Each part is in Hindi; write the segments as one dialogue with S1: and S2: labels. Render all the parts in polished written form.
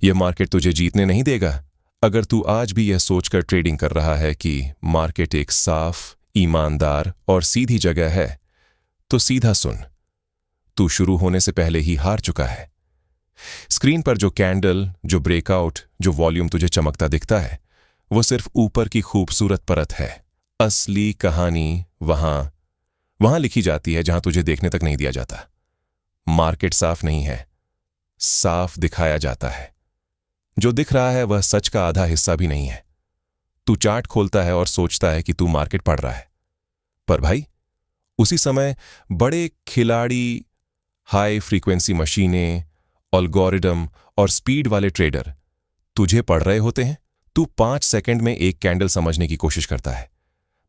S1: यह मार्केट तुझे जीतने नहीं देगा। अगर तू आज भी यह सोचकर ट्रेडिंग कर रहा है कि मार्केट एक साफ, ईमानदार और सीधी जगह है, तो सीधा सुन, तू शुरू होने से पहले ही हार चुका है। स्क्रीन पर जो कैंडल, जो ब्रेकआउट, जो वॉल्यूम तुझे चमकता दिखता है, वो सिर्फ ऊपर की खूबसूरत परत है। असली कहानी वहां लिखी जाती है जहां तुझे देखने तक नहीं दिया जाता। मार्केट साफ नहीं है, साफ दिखाया जाता है। जो दिख रहा है वह सच का आधा हिस्सा भी नहीं है। तू चार्ट खोलता है और सोचता है कि तू मार्केट पढ़ रहा है, पर भाई उसी समय बड़े खिलाड़ी, हाई फ्रीक्वेंसी मशीनें, एल्गोरिदम और स्पीड वाले ट्रेडर तुझे पढ़ रहे होते हैं। तू 5 सेकंड में एक कैंडल समझने की कोशिश करता है।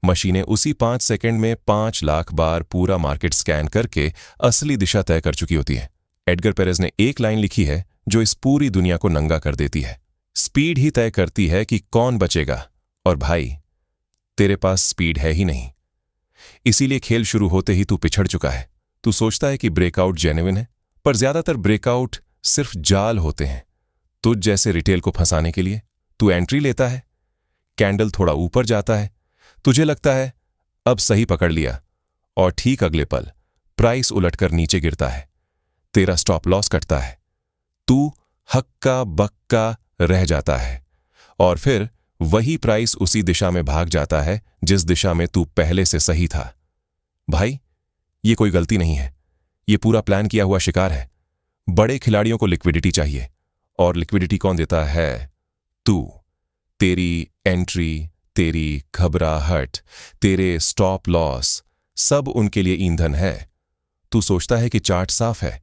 S1: मशीनें उसी 5 सेकंड में 5 लाख बार पूरा मार्केट स्कैन करके असली दिशा तय कर चुकी होती है। एडगर पेरेज ने एक लाइन लिखी है जो इस पूरी दुनिया को नंगा कर देती है। स्पीड ही तय करती है कि कौन बचेगा, और भाई तेरे पास स्पीड है ही नहीं। इसीलिए खेल शुरू होते ही तू पिछड़ चुका है। तू सोचता है कि ब्रेकआउट जेन्युइन है, पर ज्यादातर ब्रेकआउट सिर्फ जाल होते हैं। तुझ जैसे रिटेल को फंसाने के लिए तू एंट्री लेता है, कैंडल थोड़ा ऊपर जाता है, तुझे लगता है अब सही पकड़ लिया, और ठीक अगले पल प्राइस उलटकर नीचे गिरता है। तेरा स्टॉप लॉस कटता है, तू हक्का बक्का रह जाता है, और फिर वही प्राइस उसी दिशा में भाग जाता है जिस दिशा में तू पहले से सही था। भाई ये कोई गलती नहीं है, ये पूरा प्लान किया हुआ शिकार है। बड़े खिलाड़ियों को लिक्विडिटी चाहिए, और लिक्विडिटी कौन देता है? तू। तेरी एंट्री, तेरी घबराहट, तेरे स्टॉप लॉस, सब उनके लिए ईंधन है। तू सोचता है कि चार्ट साफ है,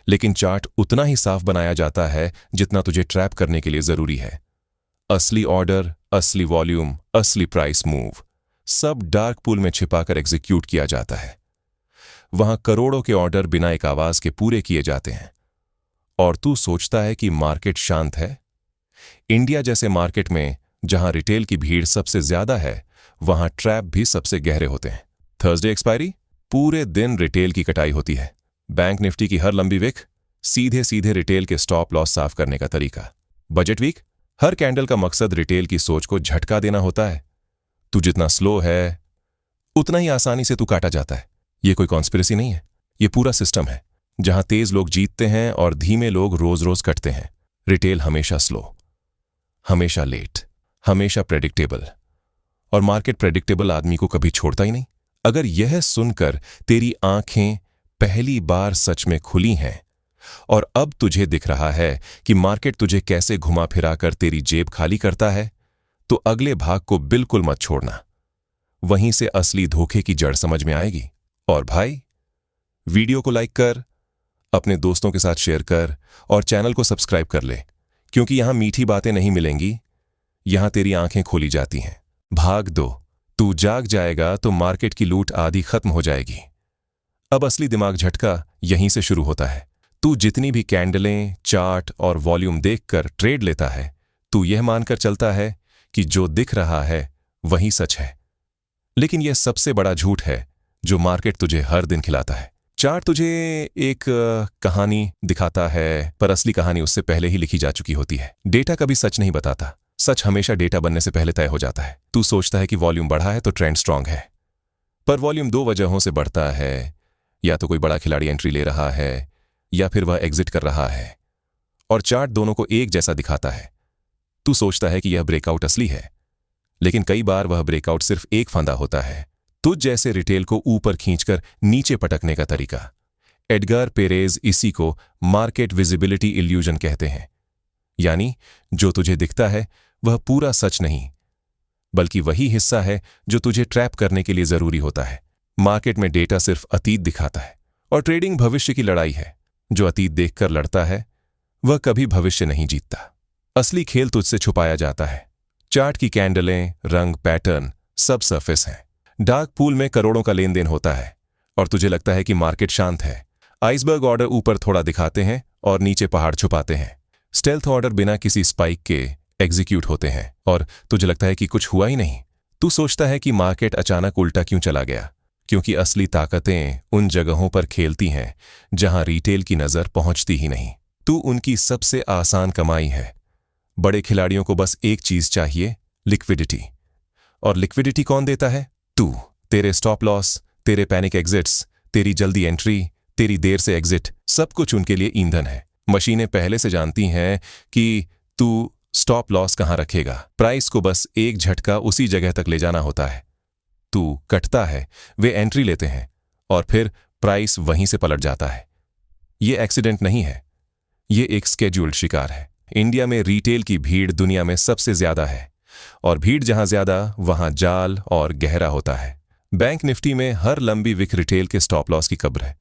S1: लेकिन चार्ट उतना ही साफ बनाया जाता है जितना तुझे ट्रैप करने के लिए जरूरी है। असली ऑर्डर, असली वॉल्यूम, असली प्राइस मूव सब डार्क पूल में छिपाकर एग्जीक्यूट किया जाता है। वहां करोड़ों के ऑर्डर बिना एक आवाज के पूरे किए जाते हैं, और तू सोचता है कि मार्केट शांत है। इंडिया जैसे मार्केट में जहां रिटेल की भीड़ सबसे ज्यादा है, वहां ट्रैप भी सबसे गहरे होते हैं। थर्सडे एक्सपायरी, पूरे दिन रिटेल की कटाई होती है। बैंक निफ्टी की हर लंबी विक, सीधे सीधे रिटेल के स्टॉप लॉस साफ करने का तरीका। बजट वीक, हर कैंडल का मकसद रिटेल की सोच को झटका देना होता है। तू जितना स्लो है, उतना ही आसानी से तू काटा जाता है। ये कोई कॉन्स्पिरेसी नहीं है, ये पूरा सिस्टम है जहां तेज लोग जीतते हैं और धीमे लोग रोज रोज कटते हैं। रिटेल हमेशा स्लो, हमेशा लेट, हमेशा प्रेडिक्टेबल, और मार्केट प्रेडिक्टेबल आदमी को कभी छोड़ता ही नहीं। अगर यह सुनकर तेरी आंखें पहली बार सच में खुली हैं, और अब तुझे दिख रहा है कि मार्केट तुझे कैसे घुमा फिरा कर तेरी जेब खाली करता है, तो अगले भाग को बिल्कुल मत छोड़ना। वहीं से असली धोखे की जड़ समझ में आएगी। और भाई, वीडियो को लाइक कर, अपने दोस्तों के साथ शेयर कर, और चैनल को सब्सक्राइब कर ले, क्योंकि यहां मीठी बातें नहीं मिलेंगी, यहां तेरी आंखें खोली जाती हैं। भाग 2, तू जाग जाएगा तो मार्केट की लूट आधी खत्म हो जाएगी। अब असली दिमाग झटका यहीं से शुरू होता है। तू जितनी भी कैंडलें, चार्ट और वॉल्यूम देखकर ट्रेड लेता है, तू यह मानकर चलता है कि जो दिख रहा है वही सच है। लेकिन यह सबसे बड़ा झूठ है जो मार्केट तुझे हर दिन खिलाता है। चार्ट तुझे एक कहानी दिखाता है, पर असली कहानी उससे पहले ही लिखी जा चुकी होती है। डेटा कभी सच नहीं बताता, सच हमेशा डेटा बनने से पहले तय हो जाता है। तू सोचता है कि वॉल्यूम बढ़ा है तो ट्रेंड स्ट्रांग है, पर वॉल्यूम 2 वजहों से बढ़ता है। या तो कोई बड़ा खिलाड़ी एंट्री ले रहा है, या फिर वह एग्जिट कर रहा है, और चार्ट दोनों को एक जैसा दिखाता है। तू सोचता है कि यह ब्रेकआउट असली है, लेकिन कई बार वह ब्रेकआउट सिर्फ एक फंदा होता है, तुझ जैसे रिटेल को ऊपर खींचकर नीचे पटकने का तरीका। एडगर पेरेज इसी को मार्केट विजिबिलिटी इल्यूजन कहते हैं। यानी जो तुझे दिखता है वह पूरा सच नहीं, बल्कि वही हिस्सा है जो तुझे ट्रैप करने के लिए जरूरी होता है। मार्केट में डेटा सिर्फ अतीत दिखाता है, और ट्रेडिंग भविष्य की लड़ाई है। जो अतीत देखकर लड़ता है वह कभी भविष्य नहीं जीतता। असली खेल तुझसे छुपाया जाता है। चार्ट की कैंडलें, रंग, पैटर्न सब सरफेस हैं। डार्क पूल में करोड़ों का लेन देन होता है, और तुझे लगता है कि मार्केट शांत है। आइसबर्ग ऑर्डर ऊपर थोड़ा दिखाते हैं और नीचे पहाड़ छुपाते हैं। स्टेल्थ ऑर्डर बिना किसी स्पाइक के एग्जीक्यूट होते हैं, और तुझे लगता है कि कुछ हुआ ही नहीं। तू सोचता है कि मार्केट अचानक उल्टा क्यों चला गया, क्योंकि असली ताकतें उन जगहों पर खेलती हैं जहां रिटेल की नजर पहुंचती ही नहीं। तू उनकी सबसे आसान कमाई है। बड़े खिलाड़ियों को बस एक चीज चाहिए, लिक्विडिटी। और लिक्विडिटी कौन देता है? तू। तेरे स्टॉप लॉस, तेरे पैनिक एग्जिट्स, तेरी जल्दी एंट्री, तेरी देर से एग्जिट, सब कुछ उनके लिए ईंधन है। मशीनें पहले से जानती हैं कि तू स्टॉप लॉस कहां रखेगा। प्राइस को बस एक झटका उसी जगह तक ले जाना होता है। तू कटता है, वे एंट्री लेते हैं और फिर प्राइस वहीं से पलट जाता है। ये एक्सीडेंट नहीं है, ये एक स्केड्यूल्ड शिकार है। इंडिया में रिटेल की भीड़ दुनिया में सबसे ज्यादा है और भीड़ जहां ज्यादा वहां जाल और गहरा होता है। बैंक निफ्टी में हर लंबी विक रिटेल के स्टॉप लॉस की कब्र है।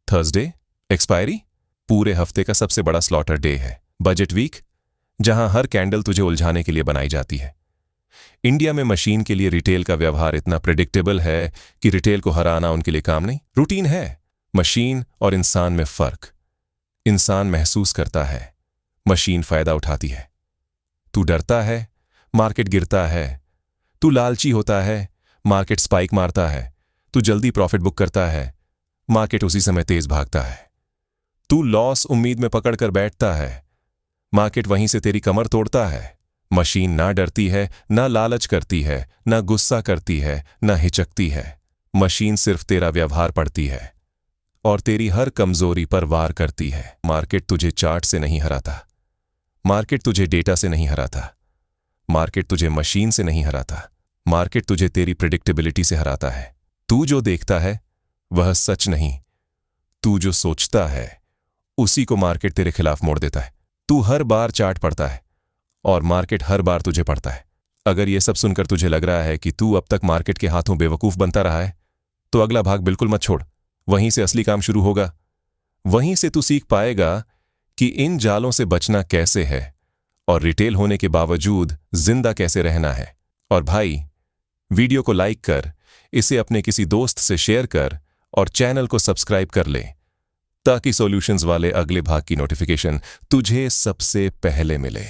S1: थर्सडे एक्सपायरी पूरे हफ्ते का सबसे बड़ा स्लॉटर डे है। बजट वीक जहां हर कैंडल तुझे उलझाने के लिए बनाई जाती है। इंडिया में मशीन के लिए रिटेल का व्यवहार इतना प्रेडिक्टेबल है कि रिटेल को हराना उनके लिए काम नहीं, रूटीन है। मशीन और इंसान में फर्क। इंसान महसूस करता है, मशीन फायदा उठाती है। तू डरता है, मार्केट गिरता है। तू लालची होता है, मार्केट स्पाइक मारता है। तू जल्दी प्रॉफिट बुक करता है, मार्केट उसी समय तेज भागता है। तू लॉस उम्मीद में पकड़कर बैठता है, मार्केट वहीं से तेरी कमर तोड़ता है। मशीन ना डरती है, ना लालच करती है, ना गुस्सा करती है, ना हिचकती है। मशीन सिर्फ तेरा व्यवहार पढ़ती है और तेरी हर कमजोरी पर वार करती है। मार्केट तुझे चार्ट से नहीं हराता, मार्केट तुझे डेटा से नहीं हराता, मार्केट तुझे मशीन से नहीं हराता, मार्केट तुझे तेरी प्रेडिक्टेबिलिटी से हराता है। तू जो देखता है वह सच नहीं, तू जो सोचता है उसी को मार्केट तेरे खिलाफ मोड़ देता है। तू हर बार चार्ट पढ़ता है और मार्केट हर बार तुझे पढ़ता है। अगर यह सब सुनकर तुझे लग रहा है कि तू अब तक मार्केट के हाथों बेवकूफ बनता रहा है, तो अगला भाग बिल्कुल मत छोड़। वहीं से असली काम शुरू होगा। वहीं से तू सीख पाएगा कि इन जालों से बचना कैसे है और रिटेल होने के बावजूद जिंदा कैसे रहना है। और भाई, वीडियो को लाइक कर, इसे अपने किसी दोस्त से शेयर कर और चैनल को सब्सक्राइब कर ले, ताकि सॉल्यूशंस वाले अगले भाग की नोटिफिकेशन तुझे सबसे पहले मिले।